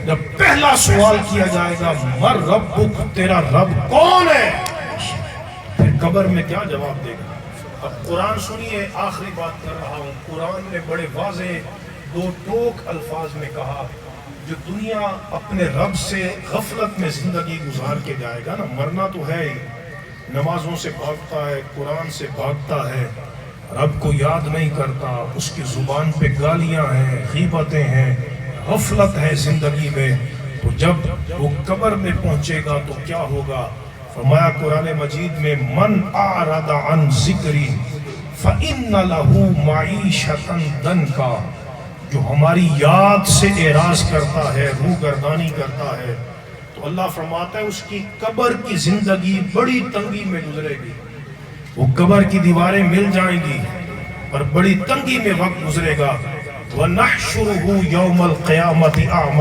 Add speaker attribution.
Speaker 1: جب پہلا سوال کیا جائے گا مر ربک، تیرا رب کون ہے، پھر قبر میں کیا جواب دے گا؟ اب قرآن سنیے، آخری بات کر رہا ہوں۔ قرآن نے بڑے واضح دو ٹوک الفاظ میں کہا، جو دنیا اپنے رب سے غفلت میں زندگی گزار کے جائے گا نا، مرنا تو ہے ہی، نمازوں سے بھاگتا ہے، قرآن سے بھاگتا ہے، رب کو یاد نہیں کرتا، اس کی زبان پہ گالیاں ہیں، غیبتیں ہیں، غفلت ہے زندگی میں، تو جب وہ قبر میں پہنچے گا تو کیا ہوگا؟ فرمایا قرآن مجید میں من اعرض عن ذکری فإن له معیشۃ ضنکا، جو ہماری یاد سے اعراض کرتا ہے، روح گردانی کرتا ہے، تو اللہ فرماتا ہے اس کی قبر کی زندگی بڑی تنگی میں گزرے گی، وہ قبر کی دیواریں مل جائیں گی اور بڑی تنگی میں وقت گزرے گا۔ وَنَحْشُرُهُ يَوْمَ الْقِيَامَةِ أَعْمَى